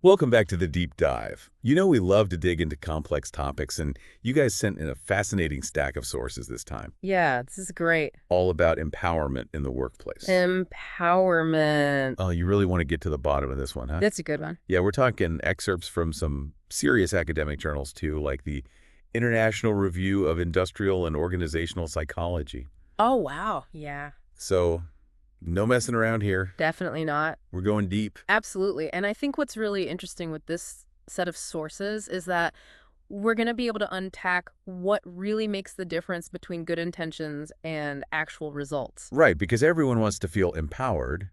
Welcome back to the Deep Dive. You know we love to dig into complex topics, and you guys sent in a fascinating stack of sources this time, Yeah, this is great. all about empowerment in the workplace. Empowerment. Oh, you really want to get to the bottom of this one, huh? That's a good one. Yeah, we're talking excerpts from some serious academic journals, too, like the International Review of Industrial and Organizational Psychology. Oh, wow. Yeah, So, no messing around here. definitely not. We're going deep. Absolutely. And I think what's really interesting with this set of sources is that we're going to be able to unpack what really makes the difference between good intentions and actual results. Right, because everyone wants to feel empowered,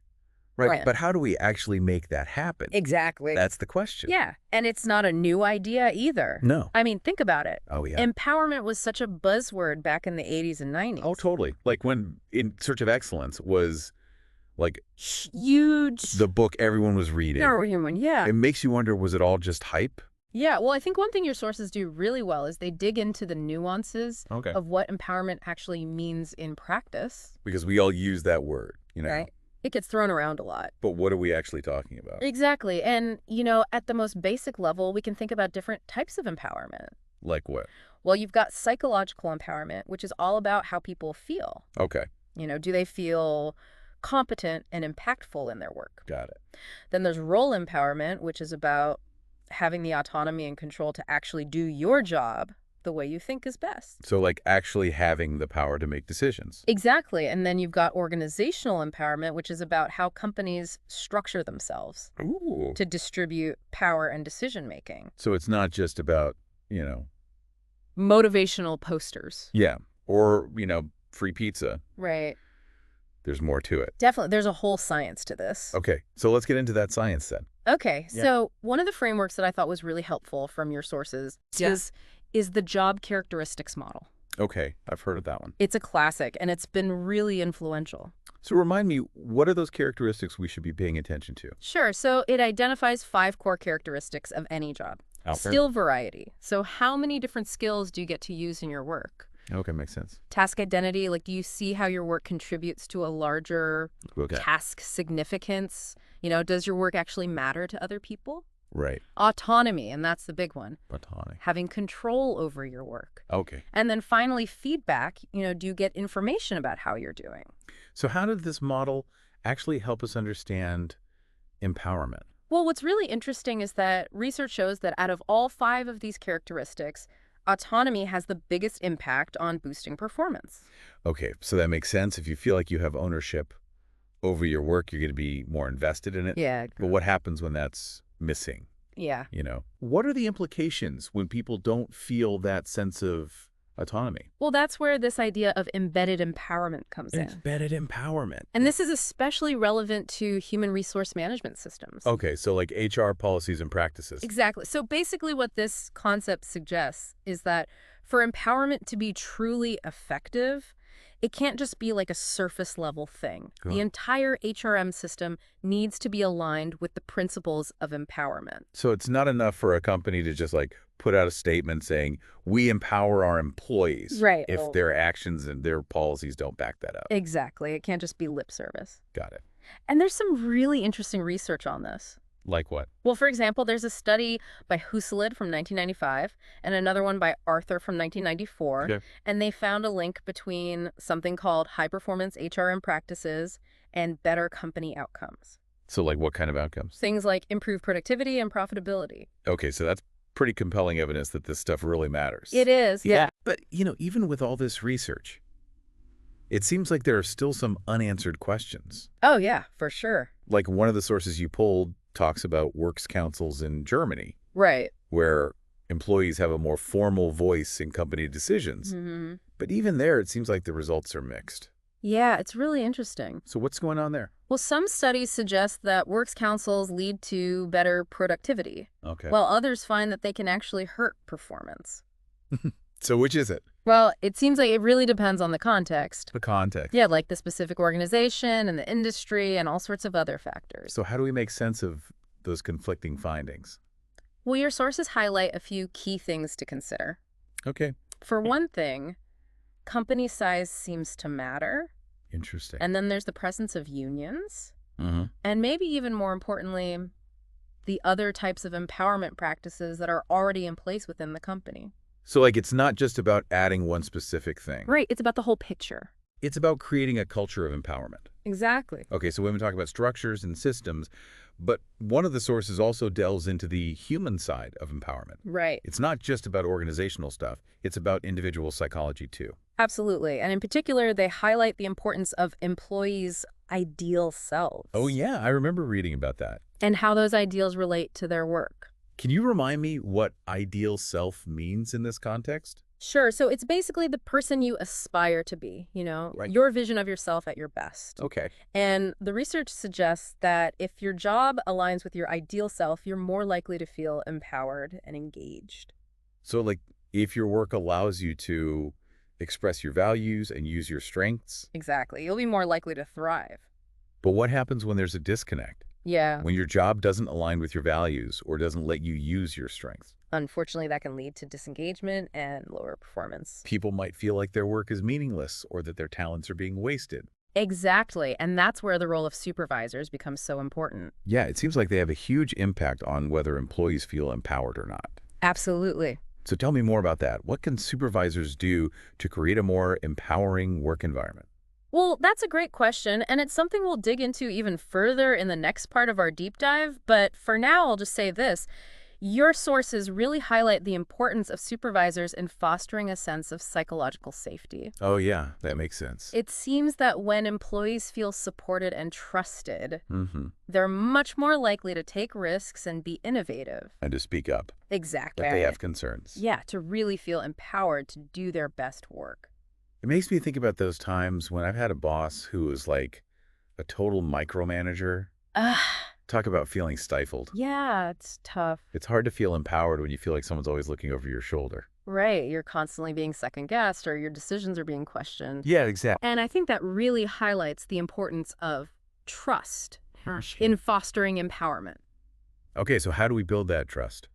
right? Right. But how do we actually make that happen? Exactly. That's the question. Yeah. And it's not a new idea either. No. I mean, think about it. Oh, yeah. Empowerment was such a buzzword back in the 80s and 90s. Oh, totally. Like when In Search of Excellence was like Huge. the book everyone was reading. Yeah. It makes you wonder, was it all just hype? Yeah, well, I think one thing your sources do really well is they dig into the nuances Okay. of what empowerment actually means in practice. Because we all use that word, Right. It gets thrown around a lot. But what are we actually talking about? Exactly. And, at the most basic level, we can think about different types of empowerment. Like what? Well, you've got psychological empowerment, which is all about how people feel. Okay. Do they feel competent and impactful in their work? Got it. Then there's role empowerment, which is about having the autonomy and control to actually do your job the way you think is best. So like actually having the power to make decisions. Exactly. And then you've got organizational empowerment, which is about how companies structure themselves Ooh. to distribute power and decision making. So it's not just about, Motivational posters. yeah, or, free pizza. Right. There's more to it. Definitely. There's a whole science to this. Okay, so let's get into that science then. Okay. Yeah. So one of the frameworks that I thought was really helpful from your sources is the job characteristics model. Okay, I've heard of that one. It's a classic, and it's been really influential. So remind me, what are those characteristics we should be paying attention to? Sure. So it identifies 5 core characteristics of any job. Skill variety. So how many different skills do you get to use in your work? Okay, makes sense. Task identity, like do you see how your work contributes to a larger Okay. task significance? Does your work actually matter to other people? Right. Autonomy, and that's the big one. Autonomy. Having control over your work. Okay. And then finally, feedback. Do you get information about how you're doing? So how did this model actually help us understand empowerment? Well, what's really interesting is that research shows that out of all 5 of these characteristics, autonomy has the biggest impact on boosting performance. Okay, so that makes sense. If you feel like you have ownership over your work, you're going to be more invested in it. Yeah. But what happens when that's missing? Yeah. What are the implications when people don't feel that sense of autonomy? Well, that's where this idea of embedded empowerment comes in. Embedded empowerment. And this is especially relevant to human resource management systems. Okay, so like HR policies and practices. Exactly. So basically what this concept suggests is that for empowerment to be truly effective, it can't just be like a surface level thing. Cool. The entire HRM system needs to be aligned with the principles of empowerment. So it's not enough for a company to just like put out a statement saying, we empower our employees. Right. If their actions and their policies don't back that up. Exactly. It can't just be lip service. Got it. And there's some really interesting research on this. Like what? Well, for example, there's a study by Huselid from 1995 and another one by Arthur from 1994, Okay. and they found a link between something called high-performance HRM practices and better company outcomes. So like what kind of outcomes? Things like improved productivity and profitability. Okay, so that's pretty compelling evidence that this stuff really matters. It is, yeah. But, even with all this research, it seems like there are still some unanswered questions. Oh, yeah, for sure. Like one of the sources you pulled talks about works councils in Germany, Right. where employees have a more formal voice in company decisions. Mm-hmm. But even there, it seems like the results are mixed. Yeah, it's really interesting. So what's going on there? Well, some studies suggest that works councils lead to better productivity, Okay. while others find that they can actually hurt performance. So which is it? Well, it seems like it really depends on the context. The context. Yeah, like the specific organization and the industry and all sorts of other factors. So how do we make sense of those conflicting findings? Well, your sources highlight a few key things to consider. Okay. For one thing, company size seems to matter. Interesting. And then there's the presence of unions. Mm-hmm. And maybe even more importantly, the other types of empowerment practices that are already in place within the company. So, like, it's not just about adding one specific thing. Right, it's about the whole picture. It's about creating a culture of empowerment. Exactly. Okay, so when we talk about structures and systems, but one of the sources also delves into the human side of empowerment. Right. It's not just about organizational stuff. It's about individual psychology, too. Absolutely. And in particular, they highlight the importance of employees' ideal selves. Oh, yeah, I remember reading about that. And how those ideals relate to their work. Can you remind me what ideal self means in this context? Sure. So it's basically the person you aspire to be, Right. your vision of yourself at your best. Okay. And the research suggests that if your job aligns with your ideal self, you're more likely to feel empowered and engaged. So, like, if your work allows you to express your values and use your strengths, Exactly. You'll be more likely to thrive. but what happens when there's a disconnect? Yeah. When your job doesn't align with your values or doesn't let you use your strengths? Unfortunately, that can lead to disengagement and lower performance. People might feel like their work is meaningless or that their talents are being wasted. Exactly. And that's where the role of supervisors becomes so important. Yeah, it seems like they have a huge impact on whether employees feel empowered or not. Absolutely. So tell me more about that. What can supervisors do to create a more empowering work environment? Well, that's a great question, and it's something we'll dig into even further in the next part of our deep dive. But for now, I'll just say this. Your sources really highlight the importance of supervisors in fostering a sense of psychological safety. Oh, yeah, that makes sense. It seems that when employees feel supported and trusted, Mm-hmm. they're much more likely to take risks and be innovative. And to speak up, Exactly. that they have concerns. Yeah, to really feel empowered to do their best work. It makes me think about those times when I've had a boss who was like a total micromanager. Ah, Talk about feeling stifled. yeah, it's tough. It's hard to feel empowered when you feel like someone's always looking over your shoulder. Right, you're constantly being second-guessed or your decisions are being questioned. Yeah, exactly. And I think that really highlights the importance of trust in fostering empowerment. Okay, so how do we build that trust?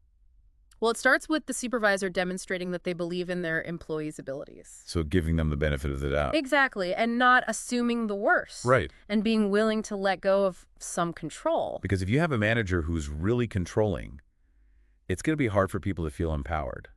Well, it starts with the supervisor demonstrating that they believe in their employees' abilities. So giving them the benefit of the doubt. Exactly, and not assuming the worst. Right. And being willing to let go of some control. Because if you have a manager who's really controlling, it's going to be hard for people to feel empowered.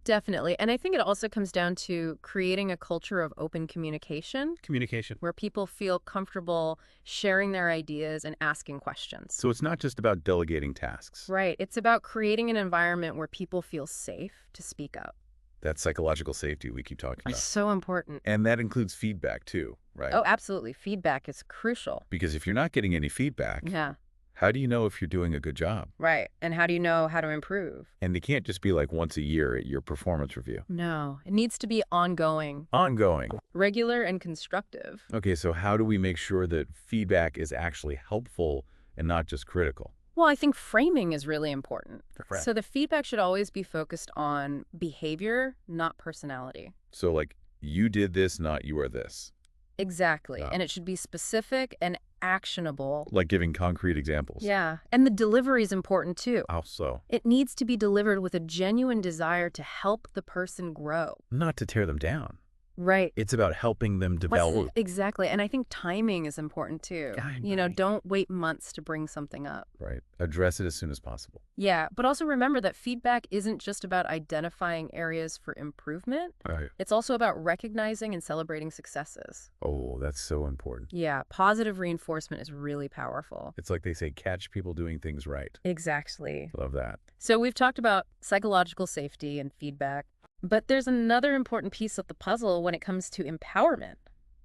Definitely. And I think it also comes down to creating a culture of open communication Communication. where people feel comfortable sharing their ideas and asking questions. So it's not just about delegating tasks. Right. It's about creating an environment where people feel safe to speak up. That's psychological safety we keep talking It's about. so important. And that includes feedback too, right? Oh, absolutely. Feedback is crucial. Because if you're not getting any feedback, Yeah. how do you know if you're doing a good job? Right. And how do you know how to improve? And it can't just be like once a year at your performance review. No, it needs to be ongoing, Ongoing. regular, and constructive. Okay, so how do we make sure that feedback is actually helpful and not just critical? Well, I think framing is really important. Right. So the feedback should always be focused on behavior, not personality. So like, you did this, not you are this. Exactly. Yeah. And it should be specific and actionable. Like giving concrete examples. Yeah. And the delivery is important too. Also, It needs to be delivered with a genuine desire to help the person grow. not to tear them down. Right. It's about helping them develop. Exactly. And I think timing is important too. Timing. Don't wait months to bring something up. Right. Address it as soon as possible. Yeah. But also remember that feedback isn't just about identifying areas for improvement. Right. It's also about recognizing and celebrating successes. Oh, that's so important. Yeah. Positive reinforcement is really powerful. It's like they say, catch people doing things right. Exactly. Love that. So we've talked about psychological safety and feedback, but there's another important piece of the puzzle when it comes to empowerment.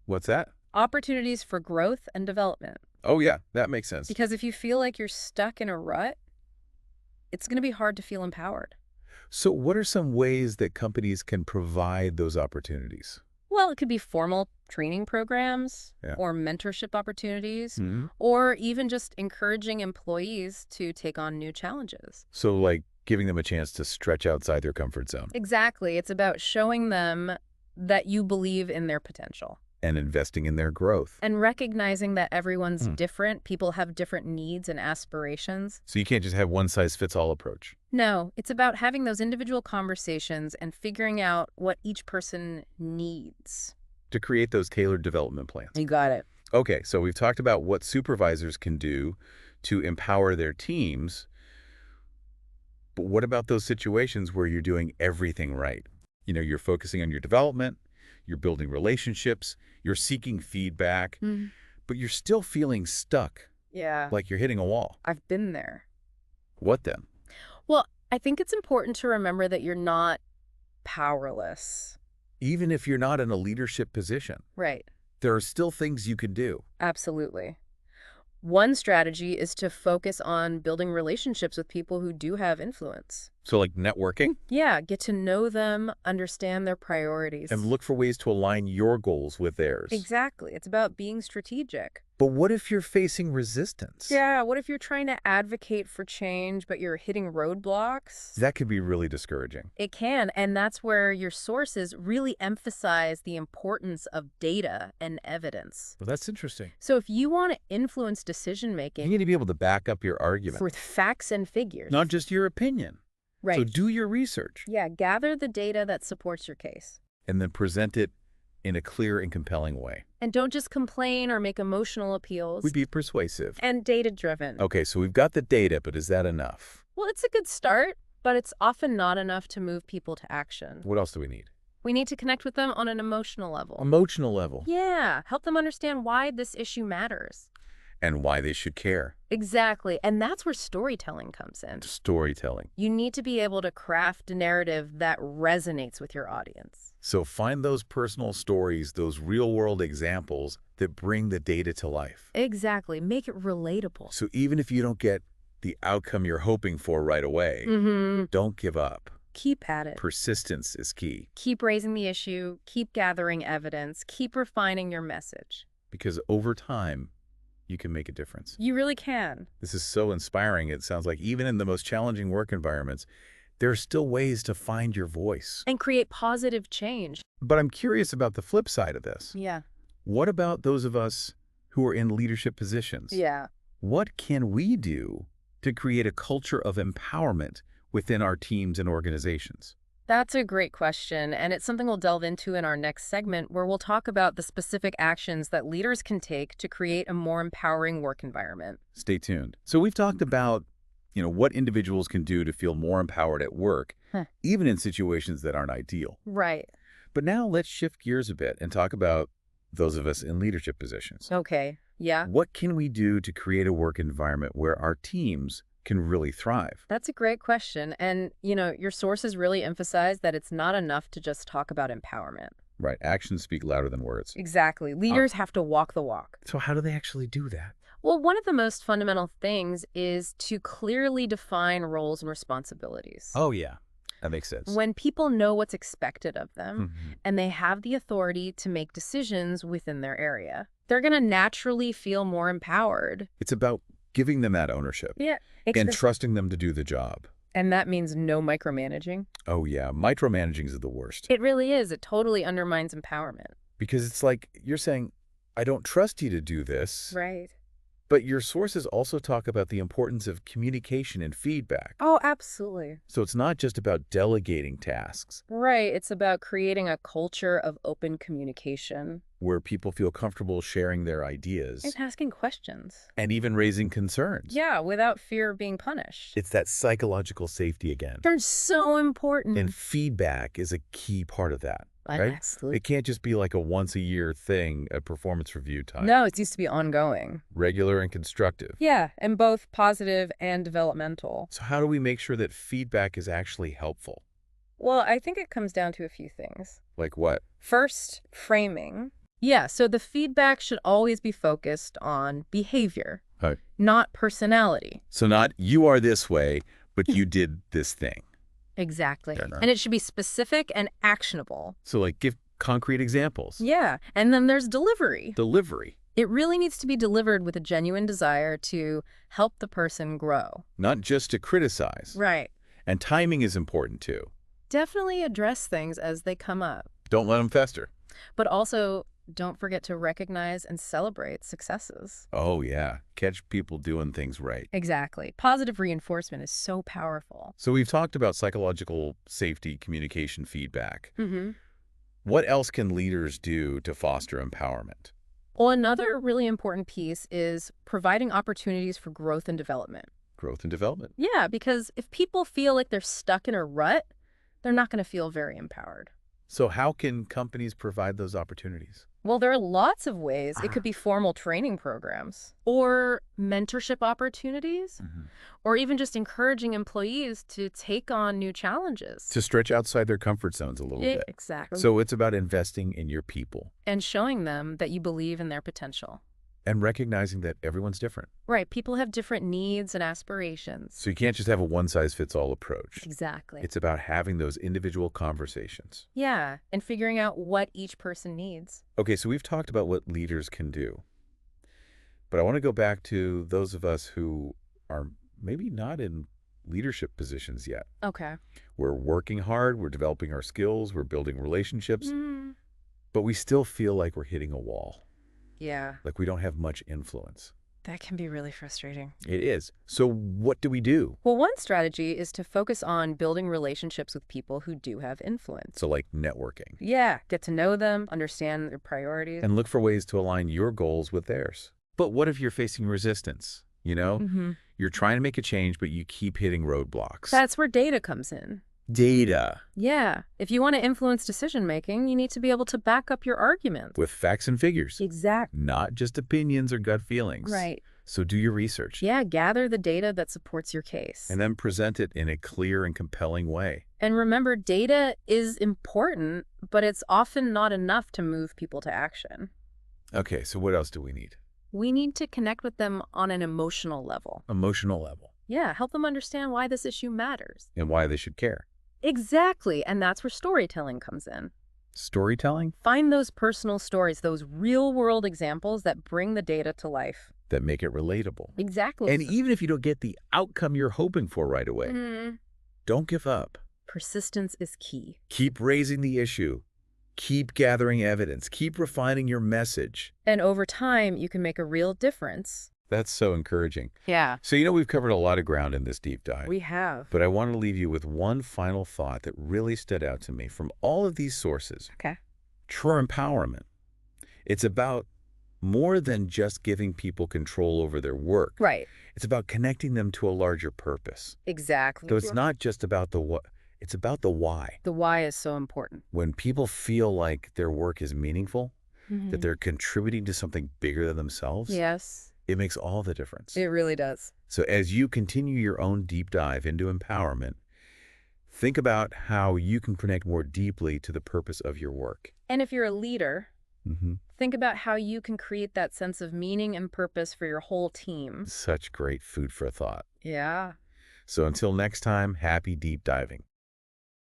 What's that? Opportunities for growth and development. Oh, yeah, that makes sense. Because if you feel like you're stuck in a rut, it's going to be hard to feel empowered. So what are some ways that companies can provide those opportunities? Well, it could be formal training programs Yeah. or mentorship opportunities, Hmm. or even just encouraging employees to take on new challenges. So like giving them a chance to stretch outside their comfort zone Exactly. It's about showing them that you believe in their potential and investing in their growth. and recognizing that everyone's Hmm. different. People have different needs and aspirations. So you can't just have one size fits all approach. No, it's about having those individual conversations and figuring out what each person needs. To create those tailored development plans. You got it. Okay, so we've talked about what supervisors can do to empower their teams, But what about those situations where you're doing everything right? You're focusing on your development, you're building relationships, you're seeking feedback, Mhm. but you're still feeling stuck, Yeah, like you're hitting a wall. I've been there. What then? Well, I think it's important to remember that you're not powerless. Even if you're not in a leadership position, Right. there are still things you can do. Absolutely. One strategy is to focus on building relationships with people who do have influence. So like networking Yeah, get to know them, understand their and priorities. look for ways to align your goals with theirs. Exactly. It's about being strategic. But what if you're facing resistance? Yeah, what if you're trying to advocate for change, but you're hitting roadblocks? That could be really discouraging. It can, and that's where your sources really emphasize the importance of data and evidence. Well, that's interesting. So if you want to influence You decision-making need to be able to back up your argument, with facts and figures. not just your opinion. So Right. do your research Yeah, gather the data that supports your case. and then present it in a clear and compelling way. And don't just complain or make emotional appeals. We'd be persuasive. And data-driven. Okay, so we've got the data, but is that enough? Well, it's a good start, but it's often not enough to move people to action. What else do we need? We need to connect with them on an emotional level. Emotional level. Yeah, help them understand why this issue matters. And why they should care. Exactly, and that's where storytelling comes in. Storytelling. You need to be able to craft a narrative that resonates with your audience. So find those personal stories, those real-world examples that bring the data to life. Exactly, make it relatable. So even if you don't get the outcome you're hoping for right away, don't give up. Keep at it. Persistence is key, Keep raising the issue, keep gathering evidence, keep refining your message. because over time, you can make a difference. You really can. This is so inspiring. It sounds like even in the most challenging work environments, there are still ways to find your voice. And create positive change. But I'm curious about the flip side of this. Yeah. What about those of us who are in leadership positions? Yeah. What can we do to create a culture of empowerment within our teams and organizations? That's a great question, and it's something we'll delve into in our next segment, where we'll talk about the specific actions that leaders can take to create a more empowering work environment. Stay tuned. So we've talked about, what individuals can do to feel more empowered at work, even in situations that aren't ideal. Right. But now let's shift gears a bit and talk about those of us in leadership positions. Okay. Yeah. What can we do to create a work environment where our teams can really thrive? That's a great question. And, your sources really emphasize that it's not enough to just talk about empowerment. Right. Actions speak louder than words. Exactly. Leaders have to walk the walk. So how do they actually do that? Well, one of the most fundamental things is to clearly define roles and responsibilities. Oh, yeah. That makes sense. When people know what's expected of them Mhm. and they have the authority to make decisions within their area, they're going to naturally feel more empowered. It's about giving them that ownership Yeah. and trusting them to do the job. And that means no micromanaging. Oh, yeah. Micromanaging is the worst. It really is. It totally undermines empowerment. Because it's like you're saying, I don't trust you to do this. Right. But your sources also talk about the importance of communication and feedback. Oh, absolutely. So it's not just about delegating tasks Right. It's about creating a culture of open communication where people feel comfortable sharing their and ideas asking questions. and even raising concerns. Yeah, without fear of being punished. It's that psychological safety again. They're so important. And feedback is a key part of that, right? Absolutely. It can't just be like a once-a-year thing, a performance review time. No, it used to be ongoing. Regular and constructive. Yeah, and both positive and developmental. So how do we make sure that feedback is actually helpful? Well, I think it comes down to a few things. Like what? First, framing. Yeah, so the feedback should always be focused on behavior, Right. not personality. So not, you are this way, but you did this thing. Exactly. Fair enough. And it should be specific and actionable. So like give concrete examples. Yeah, and then there's delivery. Delivery. It really needs to be delivered with a genuine desire to help the person grow. Not just to criticize. Right. And timing is important too. Definitely address things as they come up, Don't let them fester. but also don't forget to recognize and celebrate successes. Oh yeah. Catch people doing things right. Exactly. Positive reinforcement is so powerful. So we've talked about psychological safety, communication, feedback. Mm-hmm. What else can leaders do to foster empowerment? Well, another really important piece is providing opportunities for growth and development. growth and development. Yeah, because if people feel like they're stuck in a rut, they're not going to feel very empowered. So how can companies provide those opportunities? Well, there are lots of ways. It could Ah. be formal training programs or mentorship opportunities, or even just encouraging employees to take on new challenges. To stretch outside their comfort zones a little bit. Exactly. So it's about investing in your people And showing them that you believe in their potential. and recognizing that everyone's different. Right. People have different needs and aspirations. So you can't just have a one-size-fits-all approach. Exactly. It's about having those individual conversations. Yeah, and figuring out what each person needs. Okay, so we've talked about what leaders can do. But I want to go back to those of us who are maybe not in leadership positions yet. Okay. We're working hard, we're developing our skills, we're building relationships, Mm. but we still feel like we're hitting a wall, Yeah, like we don't have much influence. that can be really frustrating. It is. So what do we do? Well, one strategy is to focus on building relationships with people who do have influence. So like networking. Yeah, get to know them, understand their priorities. And look for ways to align your goals with theirs. But what if you're facing resistance? You know, you're trying to make a change, but you keep hitting roadblocks. That's where data comes in. Data. Yeah, if you want to influence decision-making, you need to be able to back up your arguments. With facts and figures. Exactly. Not just opinions or gut feelings. Right. So do your research. Yeah, gather the data that supports your case. And then present it in a clear and compelling way. And remember, data is important, but it's often not enough to move people to action. Okay, so what else do we need? We need to connect with them on an emotional level. Emotional level. Yeah, help them understand why this issue matters. And why they should care. Exactly, and that's where storytelling comes in. Storytelling Find those personal stories, those real-world examples that bring the data to life. that make it relatable. Exactly. And even if you don't get the outcome you're hoping for right away, don't give up. Persistence is key. Keep raising the issue. Keep gathering evidence. Keep refining your message. And over time, you can make a real difference. That's so encouraging. Yeah. So, we've covered a lot of ground in this deep dive. We have. But I want to leave you with one final thought that really stood out to me from all of these sources. Okay. True empowerment. It's about more than just giving people control over their work. Right. It's about connecting them to a larger purpose. Exactly. So it's not just about the what, it's about the why. The why is so important. When people feel like their work is meaningful, that they're contributing to something bigger than themselves, Yes. it makes all the difference. It really does. So as you continue your own deep dive into empowerment, think about how you can connect more deeply to the purpose of your work. And if you're a leader, Mm-hmm. think about how you can create that sense of meaning and purpose for your whole team. Such great food for thought. Yeah. So until next time, happy deep diving.